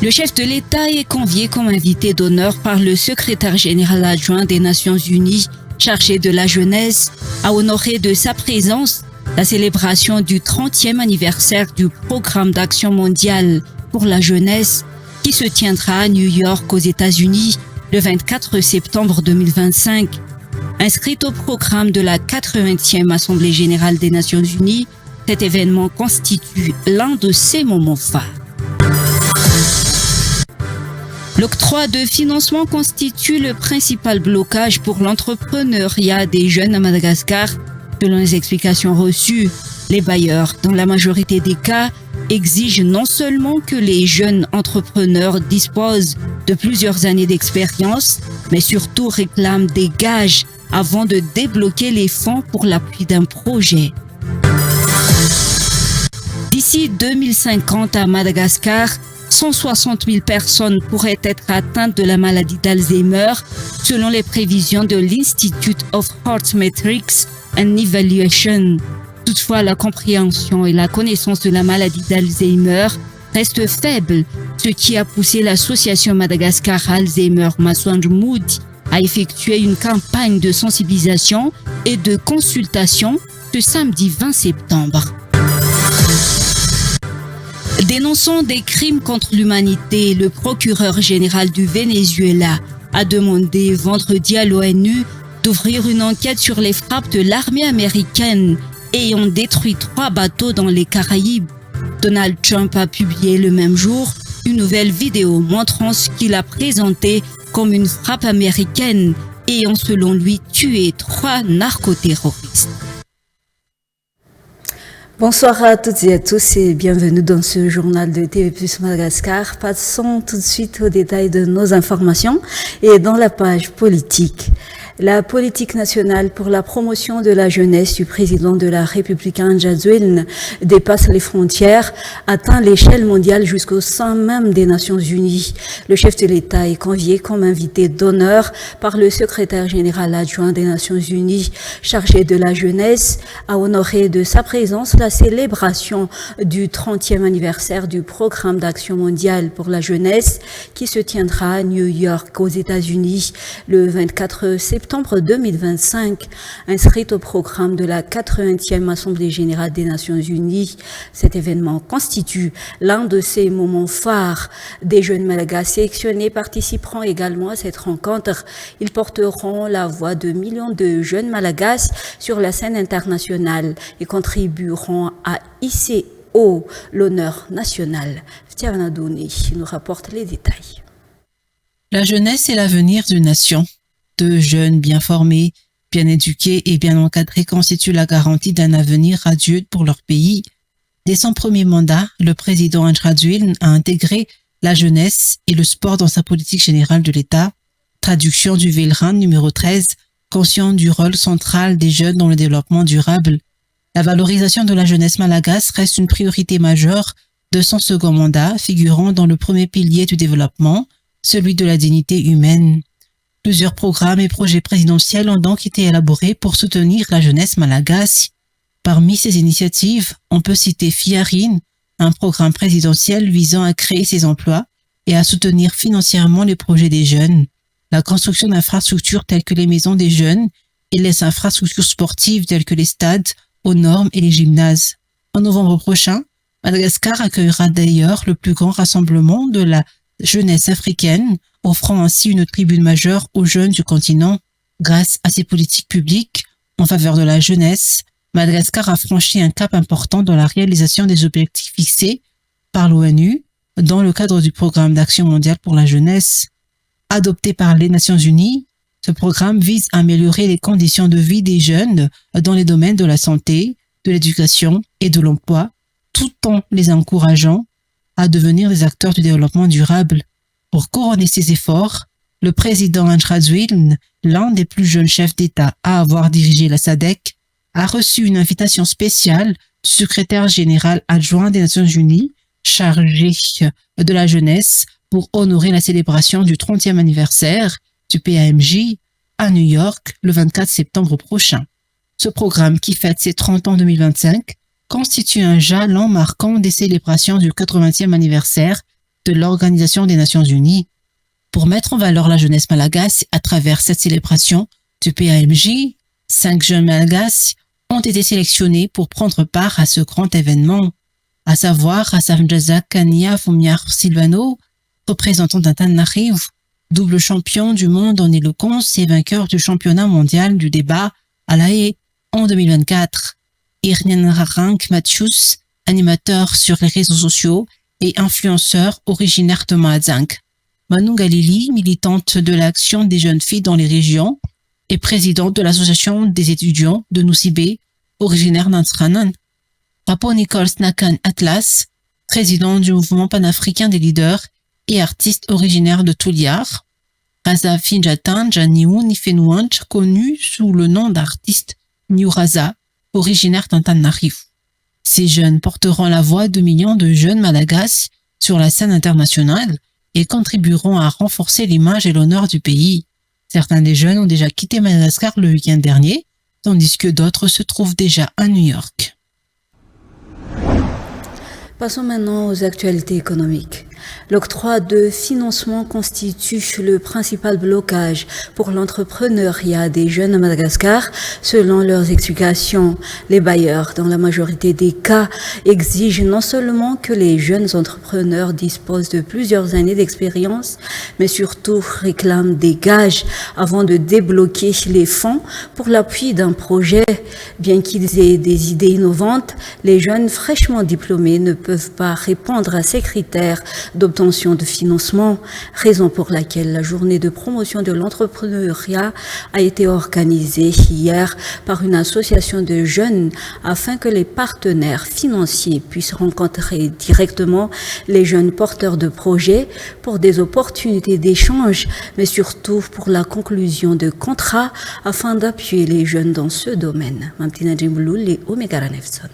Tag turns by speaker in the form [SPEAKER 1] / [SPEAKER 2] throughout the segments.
[SPEAKER 1] Le chef de l'État est convié comme invité d'honneur par le secrétaire général adjoint des Nations Unies chargé de la jeunesse à honorer de sa présence la célébration du 30e anniversaire du Programme d'action mondiale pour la jeunesse qui se tiendra à New York aux États-Unis le 24 septembre 2025. Inscrite au programme de la 80e Assemblée générale des Nations Unies, cet événement constitue l'un de ses moments phares. L'octroi de financement constitue le principal blocage pour l'entrepreneuriat des jeunes à Madagascar. Selon les explications reçues, les bailleurs, dans la majorité des cas, exigent non seulement que les jeunes entrepreneurs disposent de plusieurs années d'expérience, mais surtout réclament des gages avant de débloquer les fonds pour l'appui d'un projet. D'ici 2050 à Madagascar, 160 000 personnes pourraient être atteintes de la maladie d'Alzheimer, selon les prévisions de l'Institute of Heart Metrics and Evaluation. Toutefois, la compréhension et la connaissance de la maladie d'Alzheimer restent faibles, ce qui a poussé l'association Madagascar Alzheimer Maswanj Mood à effectuer une campagne de sensibilisation et de consultation ce samedi 20 septembre. Dénonçant des crimes contre l'humanité, le procureur général du Venezuela a demandé vendredi à l'ONU d'ouvrir une enquête sur les frappes de l'armée américaine ayant détruit 3 bateaux dans les Caraïbes. Donald Trump a publié le même jour une nouvelle vidéo montrant ce qu'il a présenté comme une frappe américaine ayant selon lui tué 3 narcoterroristes.
[SPEAKER 2] Bonsoir à toutes et à tous et bienvenue dans ce journal de TV+ Madagascar. Passons tout de suite aux détails de nos informations et dans la page politique. La politique nationale pour la promotion de la jeunesse du président de la République Andjadjouelne dépasse les frontières, atteint l'échelle mondiale jusqu'au sein même des Nations Unies. Le chef de l'État est convié comme invité d'honneur par le secrétaire général adjoint des Nations Unies chargé de la jeunesse à honorer de sa présence la célébration du 30e anniversaire du Programme d'action mondiale pour la jeunesse qui se tiendra à New York aux États-Unis le 24 septembre 2025, inscrite au programme de la 80e Assemblée générale des Nations Unies. Cet événement constitue l'un de ces moments phares. Des jeunes Malagasy sélectionnés participeront également à cette rencontre. Ils porteront la voix de millions de jeunes Malagasy sur la scène internationale et contribueront à hisser haut l'honneur national. Ftiavana Doni nous rapporte les détails.
[SPEAKER 3] La jeunesse est l'avenir d'une nation. De jeunes bien formés, bien éduqués et bien encadrés constituent la garantie d'un avenir radieux pour leur pays. Dès son premier mandat, le président Andjadjouelne a intégré la jeunesse et le sport dans sa politique générale de l'État. Traduction du Vélrin numéro 13, conscient du rôle central des jeunes dans le développement durable. La valorisation de la jeunesse malagasy reste une priorité majeure de son second mandat, figurant dans le premier pilier du développement, celui de la dignité humaine. Plusieurs programmes et projets présidentiels ont donc été élaborés pour soutenir la jeunesse malagasy. Parmi ces initiatives, on peut citer Fiarine, un programme présidentiel visant à créer ces emplois et à soutenir financièrement les projets des jeunes, la construction d'infrastructures telles que les maisons des jeunes et les infrastructures sportives telles que les stades aux normes et les gymnases. En novembre prochain, Madagascar accueillera d'ailleurs le plus grand rassemblement de la jeunesse africaine, offrant ainsi une tribune majeure aux jeunes du continent. Grâce à ces politiques publiques en faveur de la jeunesse, Madagascar a franchi un cap important dans la réalisation des objectifs fixés par l'ONU dans le cadre du Programme d'action mondiale pour la jeunesse. Adopté par les Nations Unies, ce programme vise à améliorer les conditions de vie des jeunes dans les domaines de la santé, de l'éducation et de l'emploi, tout en les encourageant à devenir des acteurs du développement durable. Pour couronner ces efforts, le président Andrazuil, l'un des plus jeunes chefs d'État à avoir dirigé la SADC, a reçu une invitation spéciale du secrétaire général adjoint des Nations Unies, chargé de la jeunesse, pour honorer la célébration du 30e anniversaire du PAMJ à New York le 24 septembre prochain. Ce programme, qui fête ses 30 ans en 2025, constitue un jalon marquant des célébrations du 80e anniversaire de l'Organisation des Nations Unies. Pour mettre en valeur la jeunesse malagasy à travers cette célébration du PAMJ, 5 jeunes malagasy ont été sélectionnés pour prendre part à ce grand événement, à savoir Hassan Jazak Kania Fumiar Silvano, représentant d'Antananarivo, double champion du monde en éloquence et vainqueur du championnat mondial du débat à La Haye en 2024. Irnian Rarank Mathius, animateur sur les réseaux sociaux et influenceur originaire de Mahazank. Manu Galili, militante de l'action des jeunes filles dans les régions et présidente de l'association des étudiants de Nusibe, originaire d'Antranan. Papo Nichols Nakan Atlas, président du mouvement panafricain des leaders et artiste originaire de Touliar. Raza Finjatan Janiou Nifenouanch, connu sous le nom d'artiste Niuraza, originaire d'Antananarivo. Ces jeunes porteront la voix de millions de jeunes malagasy sur la scène internationale et contribueront à renforcer l'image et l'honneur du pays. Certains des jeunes ont déjà quitté Madagascar le week-end dernier, tandis que d'autres se trouvent déjà à New York.
[SPEAKER 2] Passons maintenant aux actualités économiques. L'octroi de financement constitue le principal blocage pour l'entrepreneuriat des jeunes à Madagascar. Selon leurs explications, les bailleurs, dans la majorité des cas, exigent non seulement que les jeunes entrepreneurs disposent de plusieurs années d'expérience, mais surtout réclament des gages avant de débloquer les fonds pour l'appui d'un projet. Bien qu'ils aient des idées innovantes, les jeunes fraîchement diplômés ne peuvent pas répondre à ces critères d'obtention de financement, raison pour laquelle la journée de promotion de l'entrepreneuriat a été organisée hier par une association de jeunes afin que les partenaires financiers puissent rencontrer directement les jeunes porteurs de projets pour des opportunités d'échange, mais surtout pour la conclusion de contrats afin d'appuyer les jeunes dans ce domaine. Mamtina Djimboulou et Omega Nefson.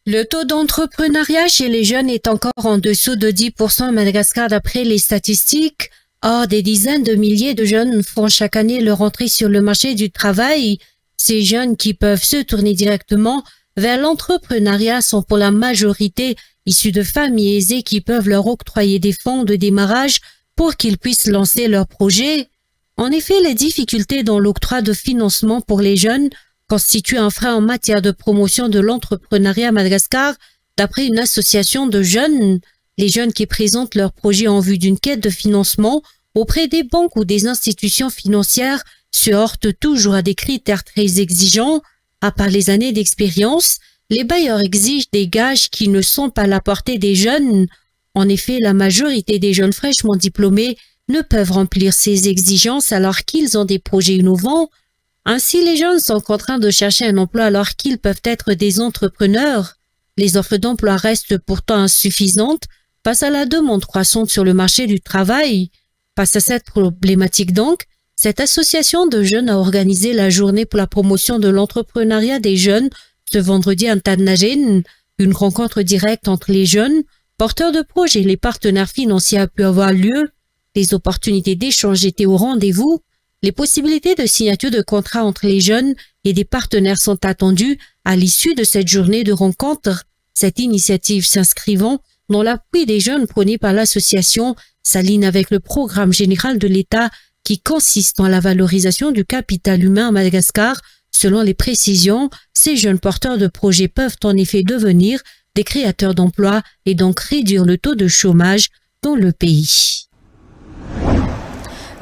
[SPEAKER 4] Le taux d'entrepreneuriat chez les jeunes est encore en dessous de 10% à Madagascar d'après les statistiques. Or, des dizaines de milliers de jeunes font chaque année leur entrée sur le marché du travail. Ces jeunes qui peuvent se tourner directement vers l'entrepreneuriat sont pour la majorité issus de familles aisées qui peuvent leur octroyer des fonds de démarrage pour qu'ils puissent lancer leurs projets. En effet, les difficultés dans l'octroi de financement pour les jeunes constitue un frein en matière de promotion de l'entrepreneuriat à Madagascar, d'après une association de jeunes. Les jeunes qui présentent leurs projets en vue d'une quête de financement auprès des banques ou des institutions financières se heurtent toujours à des critères très exigeants. À part les années d'expérience, les bailleurs exigent des gages qui ne sont pas à la portée des jeunes. En effet, la majorité des jeunes fraîchement diplômés ne peuvent remplir ces exigences alors qu'ils ont des projets innovants. Ainsi, les jeunes sont contraints de chercher un emploi alors qu'ils peuvent être des entrepreneurs. Les offres d'emploi restent pourtant insuffisantes face à la demande croissante sur le marché du travail. Face à cette problématique donc, cette association de jeunes a organisé la journée pour la promotion de l'entrepreneuriat des jeunes ce vendredi à Antananarivo. Une rencontre directe entre les jeunes, porteurs de projets et les partenaires financiers a pu avoir lieu. Les opportunités d'échange étaient au rendez-vous. Les possibilités de signature de contrats entre les jeunes et des partenaires sont attendues à l'issue de cette journée de rencontre. Cette initiative s'inscrivant dans l'appui des jeunes prôné par l'association s'aligne avec le programme général de l'État qui consiste dans la valorisation du capital humain à Madagascar. Selon les précisions, ces jeunes porteurs de projets peuvent en effet devenir des créateurs d'emplois et donc réduire le taux de chômage dans le pays.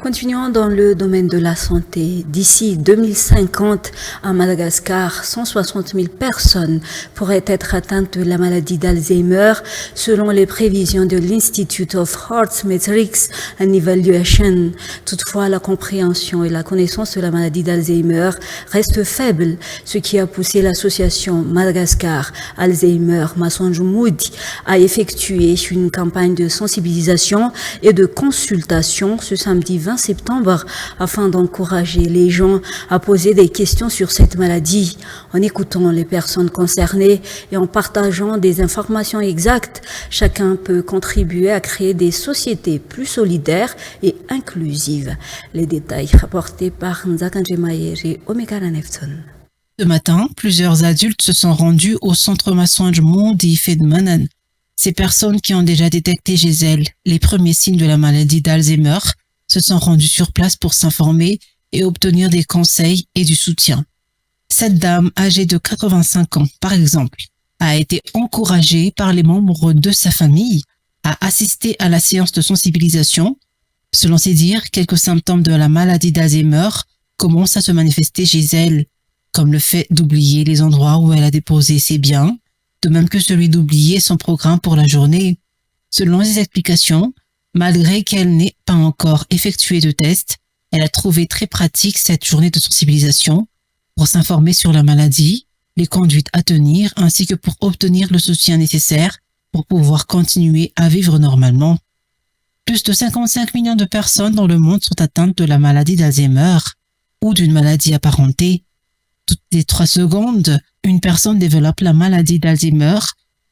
[SPEAKER 2] Continuons dans le domaine de la santé. D'ici 2050, à Madagascar, 160 000 personnes pourraient être atteintes de la maladie d'Alzheimer, selon les prévisions de l'Institute of Heart Metrics and Evaluation. Toutefois, la compréhension et la connaissance de la maladie d'Alzheimer restent faibles, ce qui a poussé l'association Madagascar Alzheimer Maswanjumudi à effectuer une campagne de sensibilisation et de consultation ce samedi 20 septembre afin d'encourager les gens à poser des questions sur cette maladie. En écoutant les personnes concernées et en partageant des informations exactes, chacun peut contribuer à créer des sociétés plus solidaires et inclusives. Les détails rapportés par Nzakanje Mayeri Omekara Nefton.
[SPEAKER 3] Ce matin, plusieurs adultes se sont rendus au centre Maswanjumudi Fedmanan. Ces personnes qui ont déjà détecté chez elles les premiers signes de la maladie d'Alzheimer se sont rendus sur place pour s'informer et obtenir des conseils et du soutien. Cette dame, âgée de 85 ans, par exemple, a été encouragée par les membres de sa famille à assister à la séance de sensibilisation. Selon ses dires, quelques symptômes de la maladie d'Alzheimer commencent à se manifester chez elle, comme le fait d'oublier les endroits où elle a déposé ses biens, de même que celui d'oublier son programme pour la journée. Selon ses explications, malgré qu'elle n'ait pas encore effectué de test, elle a trouvé très pratique cette journée de sensibilisation pour s'informer sur la maladie, les conduites à tenir ainsi que pour obtenir le soutien nécessaire pour pouvoir continuer à vivre normalement. Plus de 55 millions de personnes dans le monde sont atteintes de la maladie d'Alzheimer ou d'une maladie apparentée. Toutes les 3 secondes, une personne développe la maladie d'Alzheimer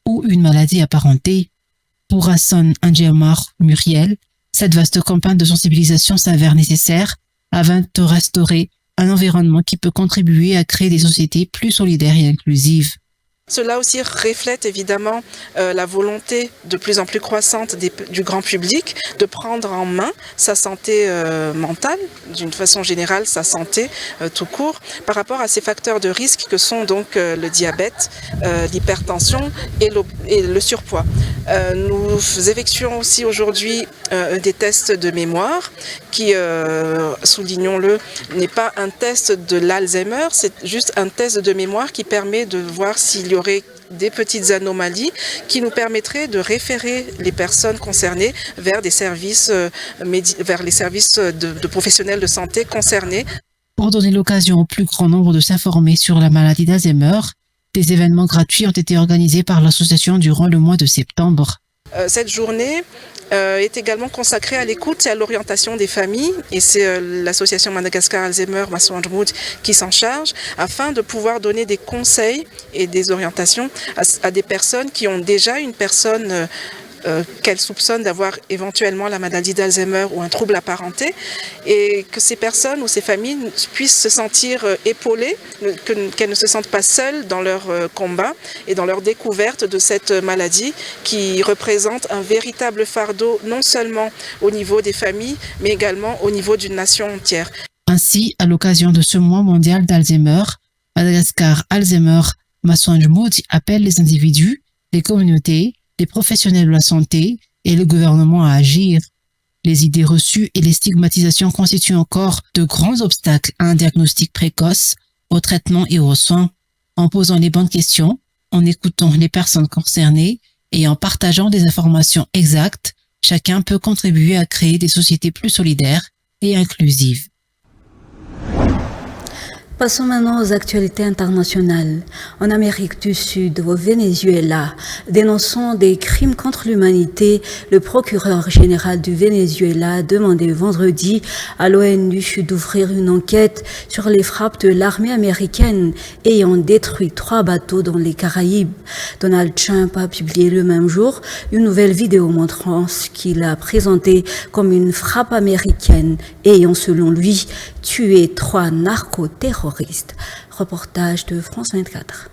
[SPEAKER 3] ou une maladie apparentée. Pour Hassan Anjamar Muriel, cette vaste campagne de sensibilisation s'avère nécessaire afin de restaurer un environnement qui peut contribuer à créer des sociétés plus solidaires et inclusives.
[SPEAKER 5] Cela aussi reflète évidemment la volonté de plus en plus croissante du grand public de prendre en main sa santé mentale, d'une façon générale sa santé tout court, par rapport à ces facteurs de risque que sont donc le diabète, l'hypertension et le surpoids. Nous effectuons aussi aujourd'hui des tests de mémoire qui, soulignons-le, n'est pas un test de l'Alzheimer, c'est juste un test de mémoire qui permet de voir s'il y aurait des petites anomalies qui nous permettraient de référer les personnes concernées vers des services, vers les services de professionnels de santé concernés.
[SPEAKER 3] Pour donner l'occasion au plus grand nombre de s'informer sur la maladie d'Alzheimer, des événements gratuits ont été organisés par l'association durant le mois de septembre.
[SPEAKER 5] Cette journée est également consacrée à l'écoute et à l'orientation des familles, et c'est l'association Madagascar Alzheimer Maswanjumudi qui s'en charge, afin de pouvoir donner des conseils et des orientations à des personnes qui ont déjà une personne qu'elles soupçonnent d'avoir éventuellement la maladie d'Alzheimer ou un trouble apparenté, et que ces personnes ou ces familles puissent se sentir épaulées, qu'elles ne se sentent pas seules dans leur combat et dans leur découverte de cette maladie qui représente un véritable fardeau non seulement au niveau des familles mais également au niveau d'une nation entière.
[SPEAKER 3] Ainsi, à l'occasion de ce mois mondial d'Alzheimer, Madagascar Alzheimer Maswanjumudi appelle les individus, les communautés, les professionnels de la santé et le gouvernement à agir. Les idées reçues et les stigmatisations constituent encore de grands obstacles à un diagnostic précoce, au traitement et aux soins. En posant les bonnes questions, en écoutant les personnes concernées et en partageant des informations exactes, chacun peut contribuer à créer des sociétés plus solidaires et inclusives.
[SPEAKER 2] Passons maintenant aux actualités internationales. En Amérique du Sud, au Venezuela, dénonçant des crimes contre l'humanité, le procureur général du Venezuela a demandé vendredi à l'ONU d'ouvrir une enquête sur les frappes de l'armée américaine ayant détruit 3 bateaux dans les Caraïbes. Donald Trump a publié le même jour une nouvelle vidéo montrant ce qu'il a présenté comme une frappe américaine ayant, selon lui, tué 3 narcoterroristes. Reportage de France 24.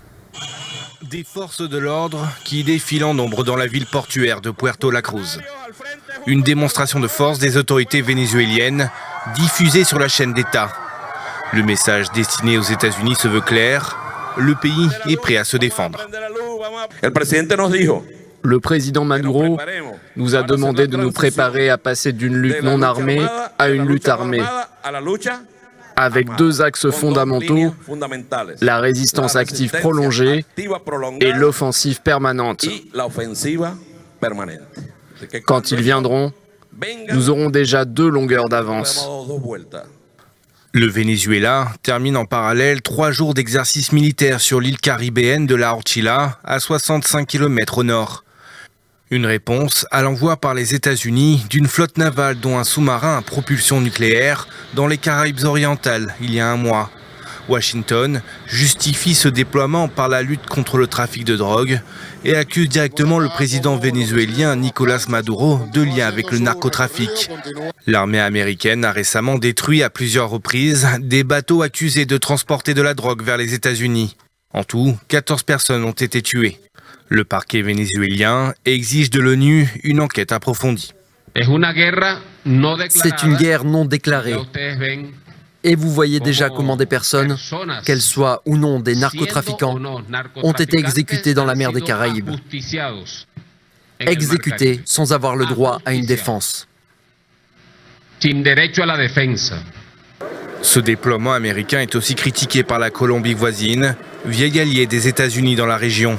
[SPEAKER 6] Des forces de l'ordre qui défilent en nombre dans la ville portuaire de Puerto La Cruz. Une démonstration de force des autorités vénézuéliennes diffusée sur la chaîne d'État. Le message destiné aux États-Unis se veut clair. Le pays est prêt à se défendre.
[SPEAKER 7] El presidente nos dijo, Le président Maduro nous a demandé de nous préparer à passer d'une lutte non armée à une lutte armée, avec deux axes fondamentaux, la résistance active prolongée et l'offensive permanente. Quand ils viendront, nous aurons déjà 2 longueurs d'avance.
[SPEAKER 6] Le Venezuela termine en parallèle 3 jours d'exercice militaire sur l'île caribéenne de la Orchila, à 65 km au nord. Une réponse à l'envoi par les États-Unis d'une flotte navale dont un sous-marin à propulsion nucléaire dans les Caraïbes orientales il y a un mois. Washington justifie ce déploiement par la lutte contre le trafic de drogue et accuse directement le président vénézuélien Nicolás Maduro de lien avec le narcotrafic. L'armée américaine a récemment détruit à plusieurs reprises des bateaux accusés de transporter de la drogue vers les États-Unis. En tout, 14 personnes ont été tuées. Le parquet vénézuélien exige de l'ONU une enquête approfondie.
[SPEAKER 8] C'est une guerre non déclarée. Et vous voyez déjà comment des personnes, qu'elles soient ou non des narcotrafiquants, ont été exécutées dans la mer des Caraïbes. Exécutées sans avoir le droit à une défense.
[SPEAKER 6] Ce déploiement américain est aussi critiqué par la Colombie voisine, vieil allié des États-Unis dans la région.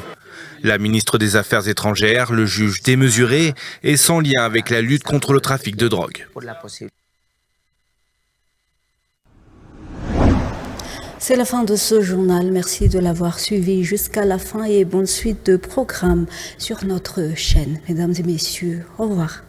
[SPEAKER 6] La ministre des Affaires étrangères le juge démesuré et sans lien avec la lutte contre le trafic de drogue.
[SPEAKER 2] C'est la fin de ce journal. Merci de l'avoir suivi jusqu'à la fin et bonne suite de programmes sur notre chaîne. Mesdames et messieurs, au revoir.